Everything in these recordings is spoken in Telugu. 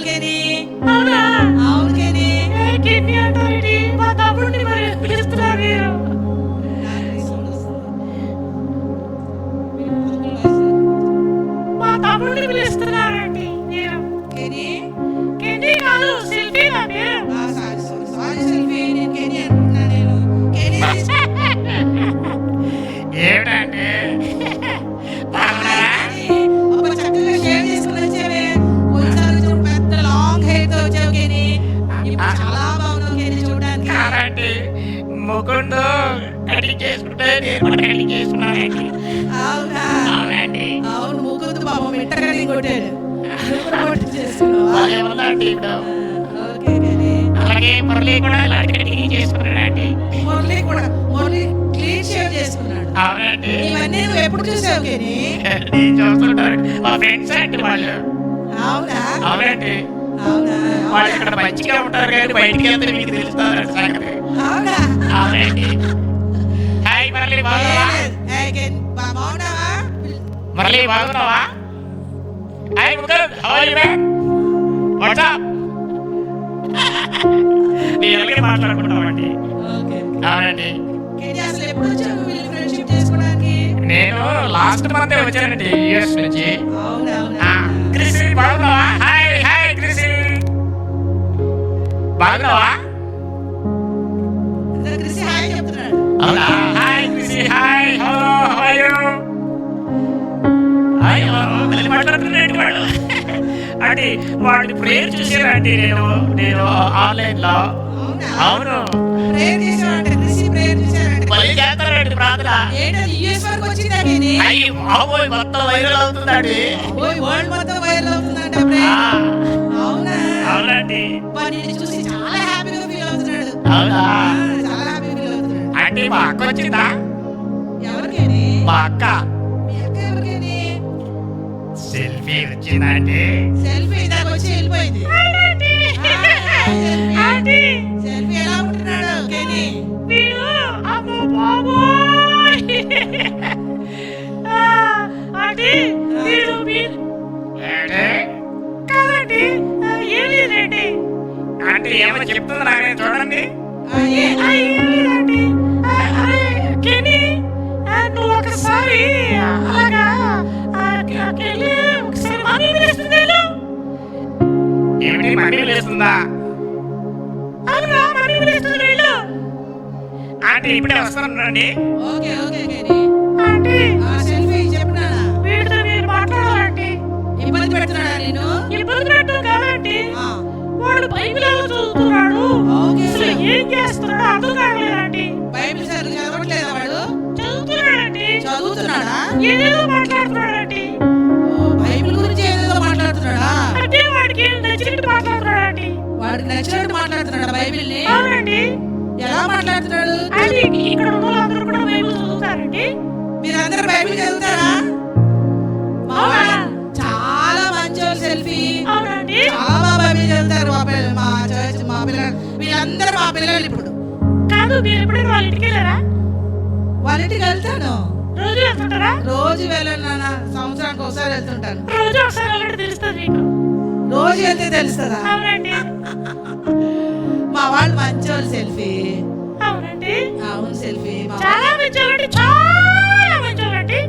కావాలి కేని. అవునా? అవును కేని. కిడ్నీ అంటారేంటి? మా తమ్ముడిని మరి పిలుస్తున్నారు మీరు. మా తమ్ముడిని పిలుస్తున్నారండి మీరు. కేని. కిడ్నీ కాదు, సెల్ఫీ నా పేరు. సారీ సెల్ఫీ, నేను కేని అనుకుంటున్నా. నేను కేని ఏమిటండి? ఒక చక్కగా షేవ్ చేసుకుని వచ్చావే. పోయినసారి చూడు పెద్ద లాంగ్ హెయిర్ తో వచ్చావు కేని. ఇప్పుడు చాలా బాగున్నావు కేని చూడడానికి. కాదండి, ముకుండు కటింగ్ చేసుకుంటే నేను కూడా కటింగ్ చేసుకున్నానండి. అవునా? అవునండి. అవును, ముగ్గురు పాపం మిట్ట కటింగ్ కొట్టాడు. చేసుకున్నావా? బాగా ఉందండి ఇప్పుడు. ఓకే కేని. అలాగే మురళి కూడా ఇలాంటి కటింగ్ చేసుకున్నాడండి. మురళి క్లీన్ షేవ్ చేసుకున్నాడు. అవునండి. ఇవన్నీ నువ్వు ఎప్పుడు చూసావు కేని? నేను చూస్తుంటాను, మా ఫ్రెండ్స్ అండి వాళ్ళు. అవునా? అవునండి. అవునా? వాళ్ళు ఇక్కడ మంచిగా ఉంటారు కానీ బయటికి వెళ్తే మీకు తెలుస్తారు సంగతి. అవునా? అవునండి. హాయ్ మురళి, బాగున్నావా? బాగున్నావా? మురళి బాగున్నావా? Hi Mukund, how are you man? What's up? నేను ఎలాగే మాట్లాడుకుంటామండి. ఓకే. అవునండి. కేని అసలు ఎప్పుడు వచ్చావు వీళ్ళు ఫ్రెండ్షిప్ చేసుకోవడానికి? నేను లాస్ట్ మంత్ వచ్చానండి యుఎస్ నుంచి. అవునా? క్రిసి బాగున్నావా? హాయ్ హాయ్ క్రిసి, బాగున్నావా? క్రిసి హాయ్ చెప్తున్నాడు. అవునా? హాయ్ క్రిసి, hi, hello, how are you? Hi, మళ్ళీ మాట్లాడుతున్నాడు వాడు. అంటే వాడి ప్రేయర్ చూసానండి నేను ఆన్లైన్ లో. అవును, ప్రేయర్ చేశాడంటే క్రిసి ప్రేయర్ చేశాడంటే మళ్ళీ చేస్తానండి ప్రార్థన. ఏంటది యుఎస్ వరకు వచ్చిందా కేని? అయ్యి బాబోయ్, మొత్తం వైరల్ అవుతుందండి. ఓయ్ వరల్డ్ మొత్తం వైరల్ అవుతుందంట ప్రేయర్. అవునా? అవునండి. నిన్ను చూసి చాలా హ్యాపీగా ఫీల్ అవుతున్నాడు. అవునా? చాలా హ్యాపీగా ఫీల్ అవుతున్నాడు. అంటే మా అక్క వచ్చిందా? ఎవరికేని? మా అక్క మీ అక్క ఎవరికేని? సెల్ఫీ వచ్చిందండి. సెల్ఫీ దాకా వచ్చి వెళ్ళిపోయింది. సెల్ఫీ ఎలా ఉంటున్నాడు కేని? వీడు అమ్మో బాబోయ్, అంటే వీడు కాదండి, ఏం లేదండి. అంటే ఏమో చెప్తుంది నాకే, చూడండి. ఏం లేదండి. కెనీ, నువ్వు ఒకసారి అలాగా వెళ్ళి ఒకసారి మనీ పిలుస్తుంది. ఏమిటి మనీ పిలుస్తుందా? అవునా, మనీ పిలుస్తుంది వీళ్ళు. అంటే ఇప్పుడే వస్తానండి. Okay okay Kenny. అంటే ఆ సెల్ఫీ చెప్పినానా? వీడితో మీరు మాట్లాడాలంటే ఇబ్బంది పెడుతున్నాడా నేను? ఇబ్బంది పెట్టడం కాదండి, ఆ, వాడు బైబిల్ ఎలా చదువుతున్నాడు, ఓకే. అసలు ఏం చేస్తున్నాడు అర్థం కావట్లేదండి. బైబిల్ సరిగ్గా చదవట్లేదా వాడు? చదువుతున్నాడండి, చదువుతున్నాడా? ఏదేదో మాట్లాడుతున్నాడండి. ఓ, బైబిల్ గురించి ఏదేదో మాట్లాడుతున్నాడా? అంటే వాడికి నచ్చినట్టు మాట్లాడుతున్నాడండి. వాడికి నచ్చినట్టు మాట్లాడుతున్నాడా బైబిల్ని? అవునండి. ఎలా మాట్లాడుతున్నాడు? అది ఇక్కడ ఉన్న వాళ్ళందరూ కూడా బైబిల్ చదువుతారండి. మీరందరూ బైబిల్ చదువుతారా? మా వాళ్ళు చాలా మంచోళ్ళు సెల్ఫీ. అవునండి. చాలా బైబిల్ చదువుతారు. మా చర్చ్ మా పిల్లలు వీళ్ళందరూ మా పిల్లలు. ఇప్పుడు కాదు, మీరు ఎప్పుడైనా వాళ్ళ ఇంటికి వెళ్ళారా? వాళ్ళ ఇంటికి వెళ్తాను. రోజు వెళ్తుంటారా? రోజు వెళ్ళను నాన్న, సంవత్సరానికి ఒకసారి వెళ్తుంటాను. రోజు ఒకసారి వెళ్ళడం తెలుస్తుంది మీకు. రోజు వెళ్తే తెలుస్తుందా? అవునండి. మా వాళ్ళు మంచోళ్ళు సెల్ఫీ. అవునండి. అవును సెల్ఫీ. చాలా మంచోళ్ళండి, చాలా మంచోళ్ళండి,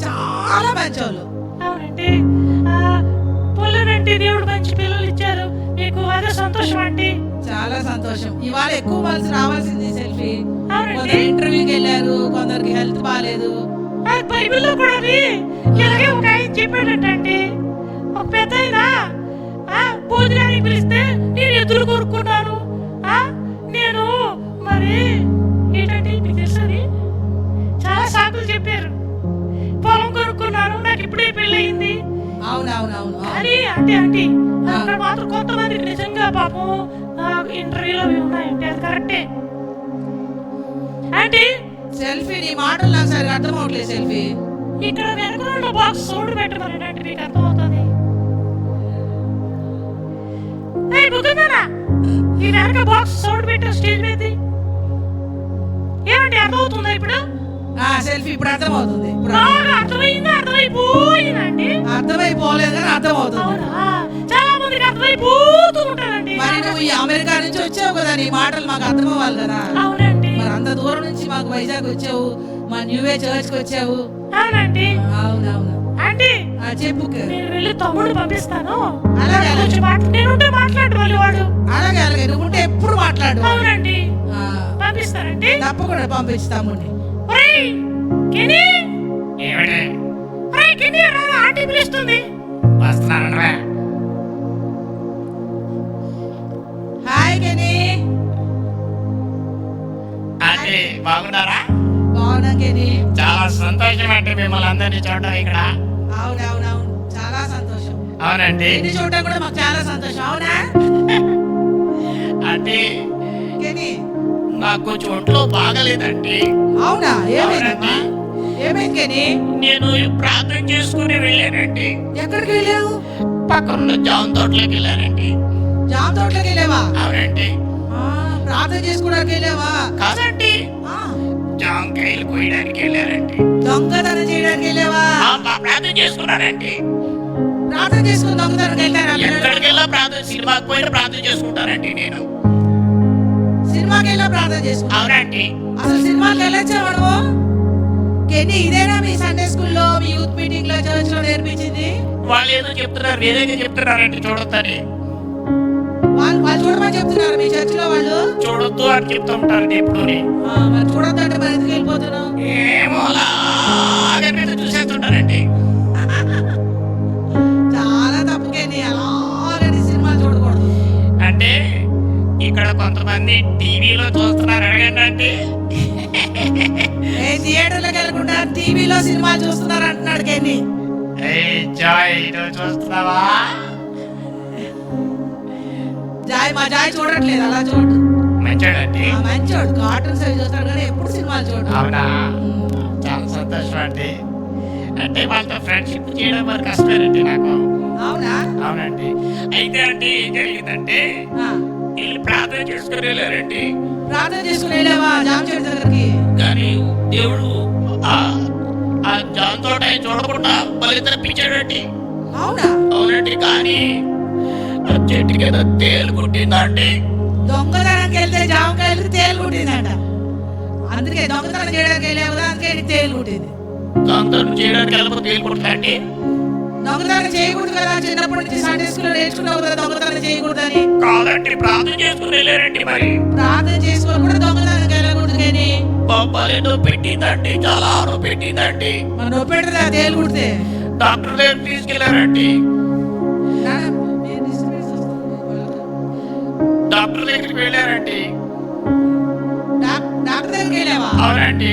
చాలా మంచోళ్ళు. అవునండి. పొలనండి, దేవుడు మంచి పిల్లలు ఇచ్చారు మీకు, అదే సంతోషం అండి. చాలా సంతోషం. ఇవాళ ఎక్కువ మనసు రావాల్సింది సెల్ఫీ. అవునండి. కొందరు ఇంటర్వ్యూకి వెళ్ళారు, కొందరికి హెల్త్ బాగాలేదు. బైబిల్లో కూడా ఇలాగే ఒక ఆయన చెప్పాడంటండి. ఒక పెద్ద ఆయన భోజనానికి పిలిస్తే నేను ఎదురు కోరుకున్నాను. నేను మరి ఏంటంటే మీకు తెలుస్తుంది, చాలా సాకులు చెప్పారు. పొలం కొనుక్కున్నాను, నాకు ఇప్పుడే పెళ్ళయింది. అవునవునవును. అని అంటే అంటే అక్కడ మాత్రం కొంతమందికి నిజంగా పాపం ఇంటర్వ్యూలో ఉన్నాయంటే అది కరెక్టే. అంటే సెల్ఫీ నీ మాటలు నాకు సరిగా అర్థం అవట్లేదు సెల్ఫీ. ఇక్కడ వెనక బాక్స్ సౌండ్ పెట్టమని అంటే మీకు అర్థమవుతుంది. ఈ వెనక బాక్స్ సౌండ్ పెట్టారు స్టేజ్ మీద. ఏమంటే అర్థమవుతుందా ఇప్పుడు? సెల్ఫీ ఇప్పుడు అర్థమవుతుంది. ఇప్పుడు అర్థమైందా? అర్థమైపోయిందండి. అర్థమైపోలేదు కానీ అర్థమవుతుంది. చాలా మందికి అర్థమైపోయింది. ఈ అమెరికా నుంచి వచ్చావు కదా, నీ మాటలు మాకు అర్థం అవ్వాలి కదా. అవునండి. మరి అంత దూరం నుంచి మాకు వైజాగ్ వచ్చావు, మా న్యూవే చర్చ్ కి వచ్చావు. అవునండి. అవునవును. ఆంటీ చెప్పు. నేను వెళ్ళి తమ్ముడు పంపిస్తాను. అలాగే నేనుంటే మాట్లాడు వాడు. అలాగే అలాగే, నువ్వు ఉంటే ఎప్పుడు మాట్లాడు. అవునండి. పంపిస్తానండి. తప్పకుండా పంపించు తమ్ముడిని. ఆంటీ పిలుస్తుంది. హాయ్ కెనీ. ఆంటీ బాగున్నారా? బాగున్నా కెనీ. చాలా సంతోషం అంటే మిమ్మల్ని అందరినీ చూడడం ఇక్కడ. అవునవునవును, చాలా సంతోషం. అవునండి. నిన్ను చూడడం కూడా మాకు చాలా సంతోషం. అవునా అంటే కెనీ? నాకు కొంచెం ఒంట్లో బాగలేదండి. అవునా, ఏమైందమ్మా? ఏమైంది కెనీ? నేను ప్రార్థన చేసుకుని వెళ్ళానండి. ఎక్కడికి వెళ్ళావు? పక్కన జామ తోటలోకి వెళ్ళానండి. జామ తోటలోకి వెళ్ళావా? అవునండి. ప్రార్థన చేసుకోవడానికి వెళ్ళావా? కాదండి, జామకాయలు కోయడానికి వెళ్ళానండి. దొంగతనం చేయడానికి వెళ్ళావా? ప్రార్థన చేసుకున్నానండి. ప్రార్థన చేసుకుని దొంగతనం వెళ్తారా? ఎక్కడికి వెళ్ళా ప్రార్థన, సినిమాకి పోయిన ప్రార్థన చేసుకుంటానండి నేను. సినిమాకి వెళ్ళా ప్రార్థన చేసుకుంటా? అవునండి. అసలు సినిమాకి వెళ్ళొచ్చావా? కెనీ, ఇదేనా మీ సండే స్కూల్లో, మీ యూత్ మీటింగ్ లో, చర్చ్ లో నేర్పించింది? వాళ్ళు ఏదో చెప్తున్నారు, వేరేగా చెప్తున్నారండి చూడొద్దని. వాళ్ళు చూడమని చెప్తున్నారు మీ చర్చ్ లో? వాళ్ళు చూడొద్దు అని చెప్తూ ఉంటారండి ఎప్పుడు. మరి చూడొద్దంటే మరి ఎందుకు వెళ్ళిపోతున్నావు? ఏమో అలాగే మీద చూసేస్తుంటారండి. చాలా తప్పు కెనీ, అలాగని సినిమాలు చూడకూడదు. అంటే ఇక్కడ కొంతమంది టీవీలో చూస్తున్నారు, అడగండి అంటే. థియేటర్లోకి వెళ్ళకుండా టీవీలో సినిమాలు చూస్తున్నారు అంటున్నాడు కెనీ. జాయ్ చూస్తున్నావా? మా జాయ్ చూడట్లేదు, అలా చూడు. మంచోడండి. మంచోడు, కార్టూన్స్ అవి చూస్తాడు కానీ ఎప్పుడు సినిమాలు చూడు. అవునా, చాలా సంతోషం అండి. అంటే వాళ్ళతో ఫ్రెండ్షిప్ చేయడం మరి కష్టమేనండి నాకు. అవునా? అవునండి. అయితే అంటే ఏం జరిగిందంటే వీళ్ళు ప్రార్థన చేసుకుని వెళ్ళారండి. ప్రార్థన చేసుకుని వెళ్ళావా జామ చెట్టు దగ్గరికి? కానీ దేవుడు ఆ జామ తోట చూడకుండా మళ్ళీ తప్పించాడండి. అవునా? అవునండి. కానీ ఆ చెట్టు కింద తేలు కుట్టిందండి. దొంగతనానికి వెళ్తే జామకాయలకి తేలు కుట్టిందంట. అందుకే దొంగతనం చేయడానికి వెళ్ళావు కదా, అందుకే నీకు తేలు కుట్టింది. దొంగతనం చేయడానికి వెళ్ళకపోతే తేలు కుట్టిందండి. దొంగతనం చేయకూడదు కదా, చిన్నప్పటి నుంచి సండే స్కూల్లో నేర్చుకున్నావు కదా దొంగతనం చేయకూడదని. కాదండి, ప్రార్థన చేసుకుని వెళ్ళారండి. మరి ప్రార్థన చేసుకొని కూడా దొంగతనానికి వెళ్ళకూడదు కానీ పాపాలేదో పెట్టిందండి, చాలా ఆరో పెట్టిందండి. మన నొప్పి పెట్టదా తేలు కుడితే? డాక్టర్ దగ్గర తీసుకెళ్లారండి. డాక్టర్ దగ్గరికి వెళ్ళారండి. డాక్టర్ దగ్గరికి వెళ్ళావా? అవునండి.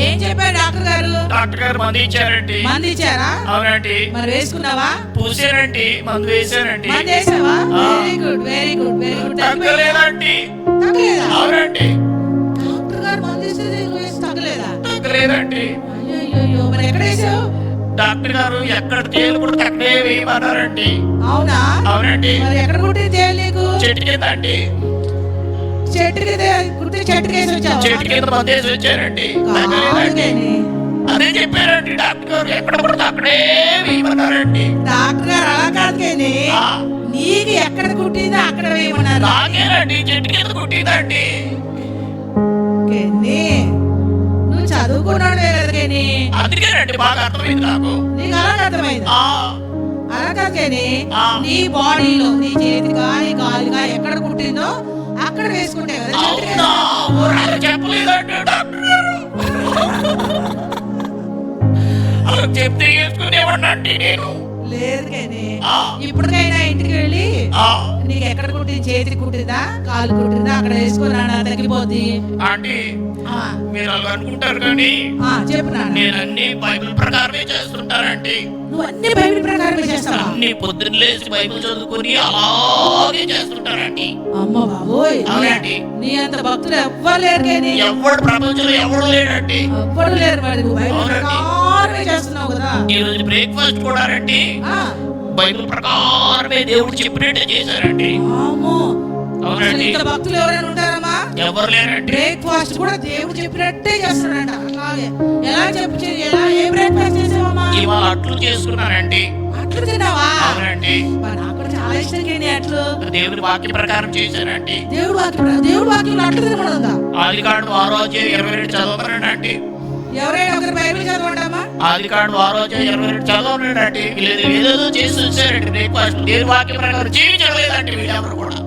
ఏం చెప్పారు డాక్టర్ గారు? డాక్టర్ గారు మందు ఇచ్చారండి. మందు ఇచ్చారా? అవునండి. మరి వేసుకున్నావా? పూసారండి, మందు వేసారండి. మందు వేసావా? Very good very good very good. తగ్గలేదండి. తగ్గలేదా? అవునండి. డాక్టర్ గారు మందు వేస్తే తగ్గలేదా? తగ్గలేదండి. అయ్యో, మరి ఎక్కడ వేసావు? డాక్టర్ గారు ఎక్కడ తేలు కూడా అక్కడే వేయమన్నారండి. అవునా? అవునండి. మరి ఎక్కడ కుట్టింది తేలు నీకు? చెట్టు కింద అండి. చెట్టుకి కుట్టి చెట్టుకి వేసి వచ్చావు? చెట్టు కింద మందు వేసి వచ్చారండి. అదే చెప్పారండి డాక్టర్ గారు, ఎక్కడ పడితే అక్కడే వేయమన్నారండి. డాక్టర్ గారు అలా కాదు కానీ నీకు ఎక్కడ కుట్టిందో అక్కడ వేయమన్నారు. నాకేనండి చెట్టు కింద కుట్టిందండి. నువ్వు చదువుకున్నాడు కదా కేని, అందుకేనండి బాగా అర్థమైంది నాకు. నీకు అలా అర్థమైంది? అలా కాదు కానీ నీ బాడీలో నీ చేతి కానీ కాలుగా ఎక్కడ కుట్టిందో అక్కడ వేసుకుంటే కదా. చెప్పలేదండి డాక్టర్ గారు. చెప్తే వేసుకునేవాడినండి నేను. లేదు కానీ ఇప్పటికైనా ఇంటికి వెళ్ళి నీకు ఎక్కడ కుట్టింది, చేతికి కుట్టిందా కాలు కుట్టిందా అక్కడ వేసుకున్నా తగ్గిపోద్ది. అంటే మీరు అలా అనుకుంటారు కానీ చెప్పు. నేను అన్ని బైబిల్ ప్రకారమే చేస్తుంటానండి. నువ్వు అన్ని బైబిల్ ప్రకారమే చేస్తావా? అన్ని పొద్దున్న లేచి బైబిల్ చదువుకుని అలాగే చేస్తుంటానండి. అమ్మ బాబోయ్, అవునండి. నీ అంత భక్తులు ఎవ్వరు లేరు కానీ. ఎవడు ప్రపంచంలో ఎవడు లేడండి. ఎవ్వరు లేరు. మరి నువ్వు బైబిల్ ప్రకారమే చేస్తున్నావు కదా. ఈ రోజు బ్రేక్ఫాస్ట్ కూడా రండి బైబిల్ ప్రకారమే దేవుడు చెప్పినట్టే చేశారండి. అవునండి. ఇంత భక్తులు ఎవరైనా ఉంటారమ్మా? ఎవరు లేరండి. బ్రేక్ఫాస్ట్ కూడా దేవుడు చెప్పినట్టే చేస్తాడంట. అలాగే ఎలా చెప్పు, ఎలా ఏ బ్రేక్ఫాస్ట్ చేసావమ్మా? ఇవాళ అట్లు చేసుకున్నానండి. అట్లు తిన్నావా? అవునండి. నాకు కూడా చాలా ఇష్టం కేని అట్లు. దేవుని వాక్య ప్రకారం చేశానండి. దేవుడు వాక్యంలో అట్లు తినమనుందా? ఆదికాండం 6:22 చదవమనండి. ఎవరైనా ఒకరు బైబిల్ చదవండమ్మా. ఆదికాండం 6:22 చదవమనండి. వీళ్ళు ఏదేదో చేసి వచ్చారండి బ్రేక్ఫాస్ట్. దేవుని వాక్య ప్రకారం జీవించలేదండి వీళ్ళెవరు కూడా.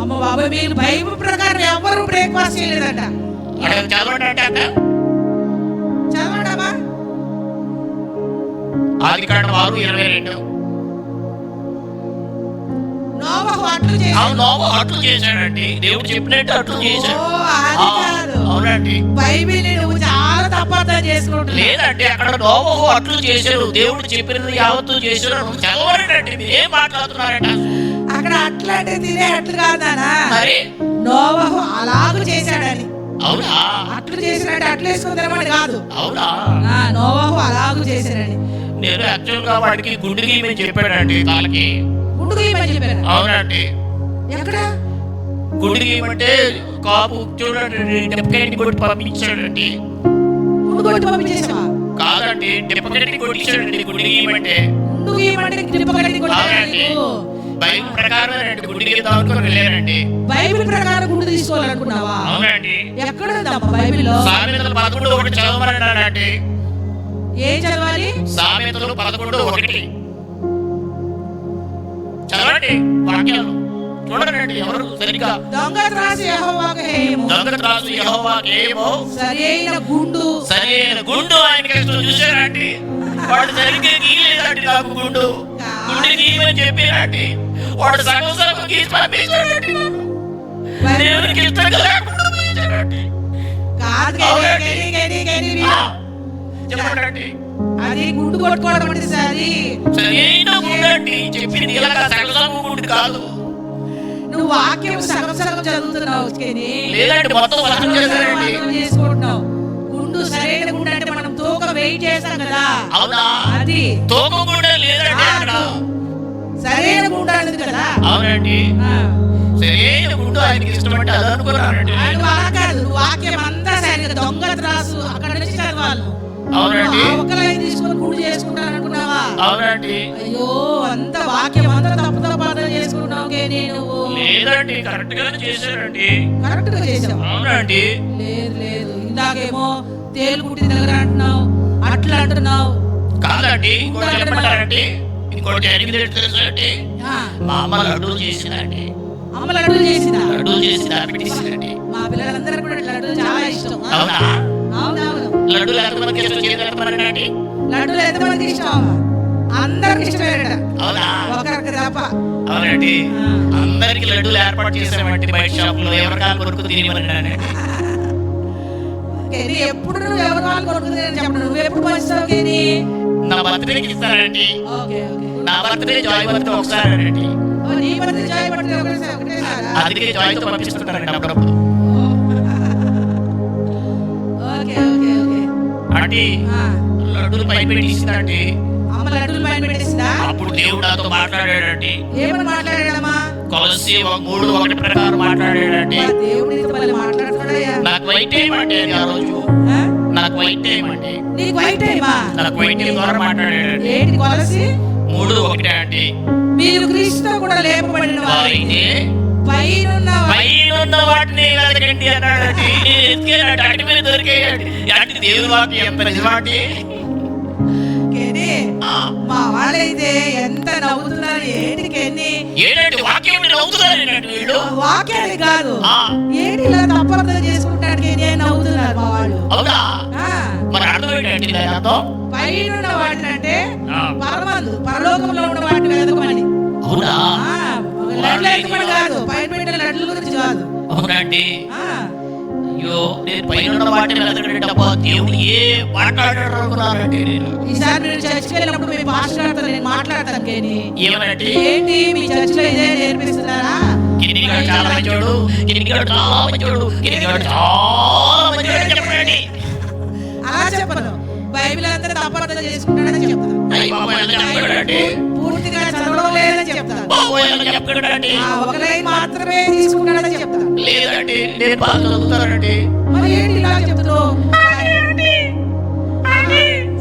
అమ్మ బాబాయ్, మీరు బైబిల్ ప్రకారం ఎవరు బ్రేక్ఫాస్ట్ చేయలేదంట. చదవండి అంటే అక్క చదవండమ్మా. ఆదికాండం 6:22. నోవహు అట్లు చేశాడు. నోవహు అట్లు చేశాడండి. దేవుడు చెప్పినట్టు అట్లు చేశాడు. అవునండి. బైబిల్ నువ్వు చాలా తప్పర్థం చేసుకుంటున్నావు. లేదండి, అక్కడ నోవహు అట్లు చేశాడు. దేవుడు చెప్పినది యావత్తు చేశాడు. చదవరండి, మీరు ఏం మాట్లాడుతున్నారంట? అక్కడ అట్లంటే తినే అట్లు కాదానా? మరి నోవహు అలాగూ చేశాడని. అవునా? అట్లు చేసినట్టు అట్లు వేసుకుని తినమని కాదు. అవునా? నోవహు అలాగూ చేశాడని. నేను యాక్చువల్ గా వాడికి గుండు గీయమని చెప్పాడండి. కాళ్ళకి గుండు గీయమని చెప్పాను. అవునండి. ఎక్కడ గుండు గీయమంటే కాపు చూడండి డెప్పకెట్టి కొట్టి పంపించాడండి. గుండు కొట్టి పంపించేసావా? కాదండి, డెప్పకెట్టి కొట్టించాడండి గుండు గీయమంటే. గుండు గీయమంటే డెప్పకెట్టి కొట్టాడండి. బైబిల్ ప్రకారం గుండు గీద్దాం అనుకుని వెళ్ళారండి. బైబిల్ ప్రకారం గుండు తీసుకోవాలనుకున్నావా? అవునండి. ఎక్కడ ఉందమ్మా బైబిల్లో? సామెతలు 11:1 చదవమన్నాడండి. ఏం చదవాలి? సామెతలు 11:1 చదవండి. వాక్యాలు చూడండి ఎవరు సరిగ్గా. దొంగ త్రాసు యెహోవాకు హేయము. దొంగ త్రాసు యెహోవాకు హేయము. సరైన గుండు ఆయనకి చూసారండి. వాడు సరిగ్గా గీయలేదండి నాకు గుండు గీయమని చెప్పారండి. వాడు సగం సగం గీసి పంపించాడండి. దేవునికి ఇష్టంగా లేకుండా పోయించాడండి. చెప్పండి. అది గుండు కొట్టుకోవడం అంటే సరైన గుండు అండి. చెప్పింది ఇలాగా సగం సగం గుండు కాదు. నువ్వు వాక్యం సగం సగం చదువుతున్నావు. లేదండి, మొత్తం వర్షం చేశారండి. చేసుకుంటున్నావు. గుండు సరైన గుండు అంటే మనం తూక వెయిట్ చేస్తాం కదా. అవునా? అది తూక గుండు లేదండి అక్కడ. సరైన గుండు అనేది కదా. అవునండి. సరైన గుండు ఆయనకి ఇష్టమంటే అది అనుకున్నానండి. నువ్వు వాక్యం అంతా సరిగ్గా దొంగ త్రాసు అక్కడ నుంచి చదవాలి. అవునండి. ఒక లైన్ తీసుకొని గుండు చేసుకుంటాను అనుకున్నావా? అవునండి. అయ్యో, అంత వాక్యం అంతా తప్పు తప్పు చేసుకున్నావు. నువ్వు లేదండి, కరెక్ట్ గానే చేశారండి. కరెక్ట్ గా చేసావు. అవునండి. లేదు ఇందాకేమో తేలు కుట్టి దగ్గర అంటున్నావు, అట్లా అంటున్నావు. కాదండి, ఇంకోటి చెప్పమంటారండి. ఇంకోటి జరిగింది తెలుసండి. మా అమ్మ లడ్డూలు చేసిందండి. అమ్మ లడ్డూలు చేసిందా? లడ్డూలు చేసిందా పెట్టించిందండి. మా పిల్లలందరూ కూడా లడ్డూలు చాలా ఇష్టం. అవునా? అవునవును. లడ్డూలు ఎంతమందికి ఇష్టం? చేయాలండి. లడ్డూలు ఎంతమందికి ఇష్టం? అందరికి ఇష్టమేనట. అవునా? ఒకరికి తప్ప. అవునండి. అందరికి లడ్డూలు ఏర్పాటు చేసామండి బయట షాప్ లో. ఎవరికాలు కొనుక్కు తినమన్నానండి. ఎప్పుడు నువ్వు ఎవరి వాళ్ళు కొనుక్కు తినని చెప్పండి. నువ్వు ఎప్పుడు పంచుతావు? నా బర్త్డేకి ఇస్తానండి. నా బర్త్డే జాయ్ బర్త్డే ఒకసారి అండి. నీ బర్త్డే జాయ్ బర్త్డే ఒకటేసారా? అందుకే జాయ్తో పంపిస్తుంటారండి అప్పుడప్పుడు. అంటే లడ్డూలు పైన పెట్టిస్తుందండి. అమ్మ లడ్డూలు పైన పెట్టిస్తుందా? అప్పుడు దేవుడు నాతో మాట్లాడాడండి. ఏమని మాట్లాడాడమ్మా? కొలస్సీ 3:1 ప్రకారం మాట్లాడాడండి. దేవుడు మాట్లాడుతున్నాడయ్యా. నాకు వైట్ టైం అంటే ఆ రోజు నాకు వైట్ టైం అంటే. నీకు వైట్ టైమా? నాకు వైట్ టైం ద్వారా మాట్లాడాడండి. ఏంటి కొలస్సీ 3:1 అండి. మీరు క్రీస్తుతో కూడా లేపబడిన వారైతే పైనున్న వాటిని వెతకండి అన్నాడండి. ఎత్తుకేనండి, అటు మీద దొరికేయండి. అంటే దేవుని వాక్యం ఎంత నిజమాటి. మా వాళ్ళైతే ఎంత నవ్వుతున్నారు. ఏంటి వాక్యం నవ్వుతున్నారు. వాక్యాన్ని కాదు, ఏంటి ఇలా తప్పర్థం చేసుకుంటాడు నవ్వుతున్నారు మా వాళ్ళు. అవునా? మరి అర్థం ఏంటండి? పైన వాటిని అంటే పరమందు పరలోకంలో ఉన్న వాటిని వెతకమని. అవునా? లడ్లు వెతకమని కాదు, పైన పెట్టిన లడ్ల గురించి కాదు. అవునండి. అయ్యో, నేను పైన వాటిని వెతకండి తప్ప దేవుడు ఏ మాట్లాడాడు అనుకున్నానండి. ఈసారి నేను చర్చికి వెళ్ళినప్పుడు మీ పాస్టర్ గారితో నేను మాట్లాడతాను. ఏమనండి? ఏంటి మీ చర్చిలో ఇదే నేర్పిస్తున్నారా? కిరిగాడు చాలా మంచోడు, కిరిగాడు చాలా మంచోడు, కిరిగాడు చాలా మంచోడు చెప్పండి. అలా చెప్పను. బైబిల్ అంతా తప్పర్థం చేసుకుంటాడని చెప్తాను. పూర్తిగా చదవడం లేదని చెప్తాను. ఒక లైన్ మాత్రమే తీసుకుంటాడని చెప్తాను. లేదండి, నేను బాగా చదువుతానండి. మరి ఏంటి ఇలా చెప్తున్నావు?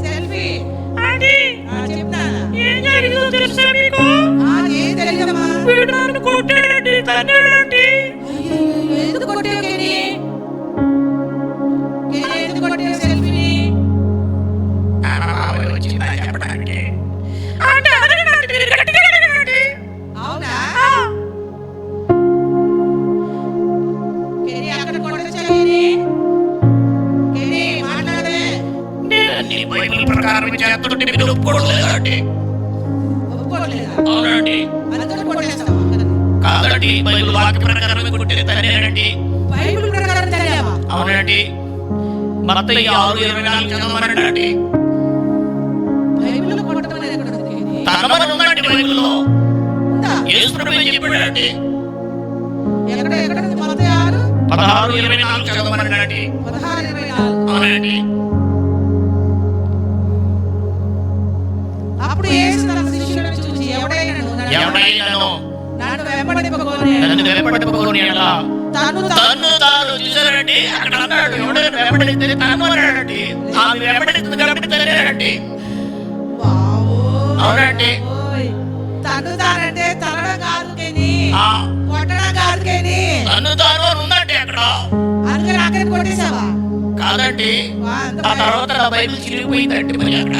సెల్ఫీ చెప్తానా? మీకు ఏం తెలియదమ్మా. వీడు నన్ను కొట్టాడండి, తన్నాడండి. ఎందుకు కొట్టావు కేని? కేని ఎందుకు కొట్టావు సెల్ఫీని? వచ్చిందని చెప్పడానికి అంటే అడగండి, గట్టిగా అడగండి. అవునా? కేని అక్కడ కొట్టొచ్చా కేని? కేని మాట్లాడవే. నేను అన్ని బైబిల్ ప్రకారం చేస్తుంటే మీరు ఒప్పుకోవట్లేదండి. ఒప్పుకోవట్లేదా? అవునండి. అందుకని కొట్టేస్తావా? కాదండి, బైబిల్ వాక్య ప్రకారమే కొట్టేది తనేనండి. బైబిల్ ప్రకారం తెలియవా? అవునండి. మత్తయి 6:24 చదవమనండి. బైబిల్లో కొట్టడం అనేది ఎక్కడ ఉంది కేని? తనమని ఉందండి బైబిల్లో. ఉందా? యేసు ప్రభువే చెప్పాడండి. ఎక్కడ ఎక్కడ ఉంది? మత్తయి 6 16:24 చదవమనండి. 16:24. అవునండి. అప్పుడు యేసు తన శిష్యులను చూసి ఎవడైనను నన్ను వెంబడింపగోని ఎడల తన్ను తాను చూసారండి. అక్కడ అన్నాడు, ఎవడైనా వెంబడిస్తే తను అన్నాడండి. ఆమె వెంబడిస్తుంది కాబట్టి తనేనండి. అవునండి. తను తానంటే తనడం కాదు కేని, ఆ కొట్టడం కాదు కేని. తను తాను అని ఉందండి అక్కడ. అందుకని అక్కడ కొట్టేశావా? కాదండి, ఆ తర్వాత నా బైబిల్ చిరిగిపోయిందండి. మరి అక్కడ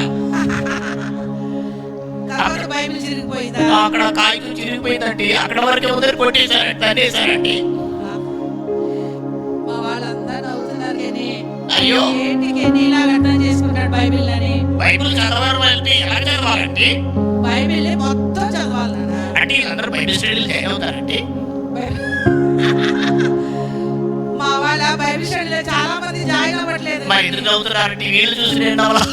తర్వాత బైబిల్ చిరిగిపోయిందా? అక్కడ కాగితం చిరిగిపోయిందండి. అక్కడ వరకే ఉదయం కొట్టేశారండి, తనేశారండి. మా వాళ్ళందరూ నవ్వుతున్నారు కేని. అయ్యో, ఏంటి కేని ఇలా అర్థం చేసుకున్నాడు బైబిల్ అని? బైబిల్ చదవడం అంటే ఎలా చదవాలండి? బైబిల్ మొత్తం చదవాలన్నా అంటే అందరూ బైబిల్ స్టడీలు జాయిన్ అవుతారండి. మా వాళ్ళ బైబిల్ స్టడీలో చాలా మంది జాయిన్ అవ్వట్లేదు. మరి ఎందుకు చదువుతున్నారండి? వీళ్ళు చూసి నేను అవ్వాలా?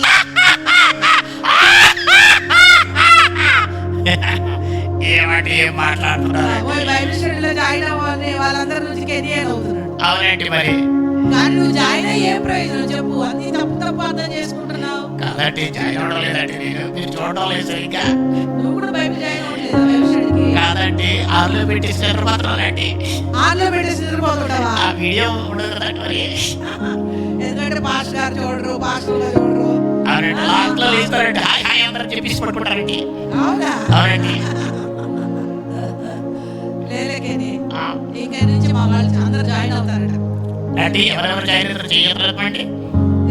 ఏమంటే ఏం మాట్లాడుతున్నారు? బైబిల్ స్టడీలో జాయిన్ అవ్వాలి వాళ్ళందరూ నుంచి కెరియర్ అవుతున్నాడు. అవునండి. మరి కానీ నువ్వు జాయిన్ అయ్యే ప్రయోజనం చెప్పు. అన్ని తప్పు తప్పు అర్థం చేసుకుంటున్నావు. కాదండి, జాయిన్ అవడం లేదండి. నేను మీరు చూడడం లేదు సరిగ్గా. నువ్వు కూడా బైబిల్ జాయిన్ అవ్వట్లేదా బైబిల్ స్టడీకి? కాదండి, ఆరులో పెట్టేసారు మాత్రాలండి. ఆన్లో పెట్టేసి నిద్రపోతుంటావా? ఆ వీడియో ఉండదు కదండి. మరి ఎందుకంటే పాస్టర్ గారు చూడరు, పాస్టర్ గారు చూడరు. అవునండి, లాస్ట్ లో వేస్తారండి. హాయ్ హాయ్ అందరూ చెప్పేసి పట్టుకుంటారండి. అవునా? అవునండి. లేలేకేని ఇంకా నుంచి మా వాళ్ళు అందరూ జాయిన్ అవుతారట. అంటే ఎవరెవరు జాయిన్ అవుతారు చేయగలరండి?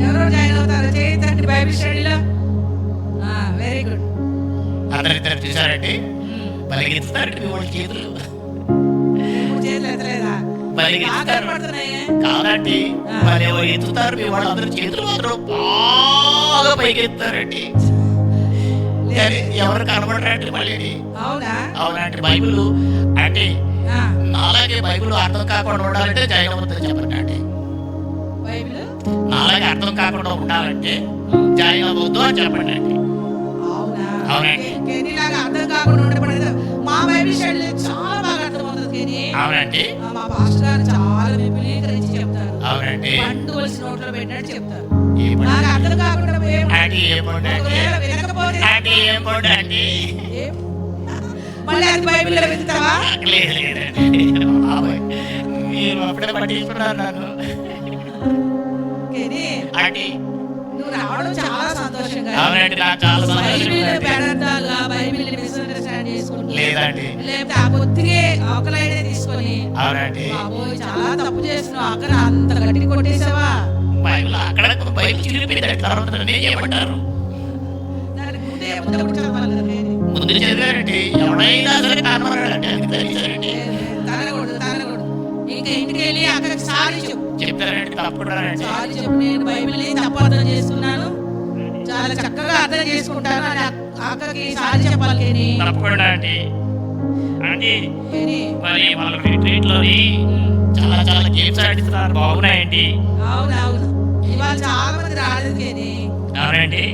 ఎవరెవరు జాయిన్ అవుతారో చేయించండి బైబిల్ స్టడీలో. Very good. అందరిద్దరు చూసారండి, బలిగిస్తారండి మీ వాళ్ళ చేతులు. చేతులు ఎత్తలేదా? బలిగిస్తారు పడుతున్నాయే. కాదండి, మరి ఎవరు ఎత్తుతారు మీ వాళ్ళు అందరూ చేతులు మాత్రం బాగా పైకి ఎత్తారండి. ఎవరు కనబడరండి మళ్ళీ. అవునా? అవునండి. బైబిల్ అంటే నాలాగే బైబిల్ అర్థం కాకుండా ఉండాలంటే జాయిన్ అవుతుందని చెప్పండి అండి. బైబిల్ నాలాగే అర్థం కాకుండా ఉండాలంటే జాయిన్ అవ్వద్దు అని చెప్పండి అండి. అవునా? అవునండి. కేనీలాగా అర్థం కాకుండా ఉండబడదు. మా బైబిల్ స్టడీలో చాలా బాగా అర్థమవుతుంది కేనీ. అవునండి. మా పాస్టర్ గారు చాలా విపులీకరించి చెప్తారు. అవునండి. పండు వలసి నోట్లో పెట్టినట్టు చెప్తారు. ఏ పండు? నాకు అర్థం కాకుండా అంటే ఏ పండు అండి? వినకపోతే అంటే ఏ పండు అండి? మళ్ళీ అది బైబిల్లో వెతుకుతావా? లేదు లేదండి. బాబోయ్, మీరు అప్పుడే పట్టించుకున్నారు నన్ను. కేనీ అంటే నువ్వు రావడం చాలా సంతోషంగా. అవునండి, నాకు చాలా బైబిల్ సంతోషం. పెడతాగా బైబిల్ మిస్అండర్స్టాండ్ చేసుకుంటూ లేదండి. లేకపోతే ఆ కొద్దిగే ఒకలైనా తీసుకొని అవునండి. బాబోయ్ చాలా తప్పు చేస్తున్నావు. అక్కడ అంత గట్టి కొట్టేసావా? బైబిల్ అక్కడ బైబిల్ చిరిగిపోయిందండి. తర్వాత నేను ఏమంటారు? దానికి ముందే ముందు చదవాలి కదా కేనీ. ముందు చదివారండి. ఎవడైనా సరే కనబడాలండి. అది తెలిసారండి. తనకూడదు. ఇంకా ఇంటికి వెళ్ళి అక్కడికి సారీ చెప్పు. చెప్తారండి, తప్పుకుంటారండి. సారీ చెప్పు, నేను బైబిల్ని తప్పు అర్థం చేస్తున్నాను, చాలా చక్కగా అర్థం చేసుకుంటాను అని అక్కకి సారీ చెప్పాలి కేనీ. తప్పకుండా అండి. అంటే కేనీ మరి వాళ్ళ రిట్రీట్ లోని చాలా చాలా గేమ్స్ ఆడిస్తున్నారు, బాగున్నాయండి. అవునవును. ఇవాళ చాలా మంది రాలేదు కేనీ. అవునండి.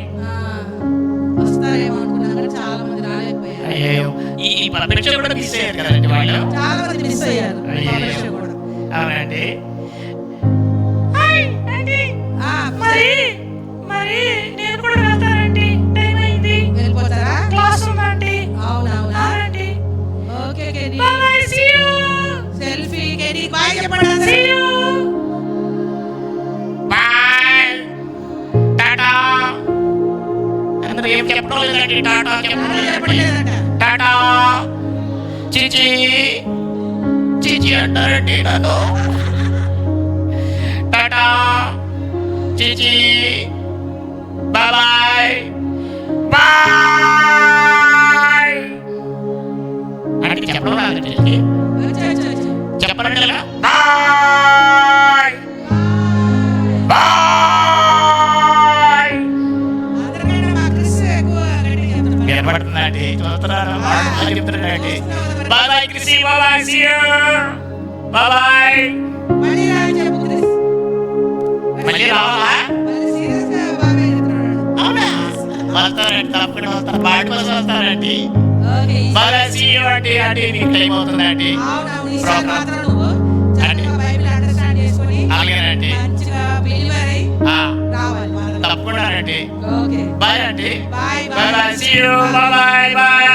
వస్తారేమో అనుకున్నాను కానీ చాలా మంది రాలేకపోయారు. అయ్యో, ఈ పరీక్ష కూడా మిస్ అయ్యారు కదండి వాళ్ళు. చాలా మంది మిస్ అయ్యారు. అయ్యో. పరీక్ష కూడా. అవునండి. మరి మరి నేను కూడా వెళ్తానండి. టైం అయింది. వెళ్ళిపోతారా? క్లాస్ ఉందండి. అవునవునా? అవునండి. Okay Kenny. Bye, see you. Selfie Kenny. Bye చెప్పండి అందరూ. See you. Bye. టాటా. అందరూ ఏం చెప్పడం లేదండి. టాటా చెప్పడం లేదండి. చెప్పట్లేదంట. టాటా. చిచి చిచి అంటారండి నన్ను. టాటా చిచి బాయ్ బాయ్ అంటే చెప్పడం రాదండి. చెప్పండి ఇలా బాయ్ బాయ్ వినపడుతుందండి. చూస్తున్నారా చెప్తున్నాడండి. బాయ్ కృషి బాయ్ సీ యూ బాయ్. మళ్ళీ రావాలా? అవునా? వస్తారండి, తప్పకుండా వస్తారు. పాట కోసం వస్తారండి. బాగా సీ యూ అండి. అంటే మీకు టైం అవుతుందండి. అలాగేనండి, తప్పకుండా అండి. బాయ్ అండి. Bye bye see you bye bye.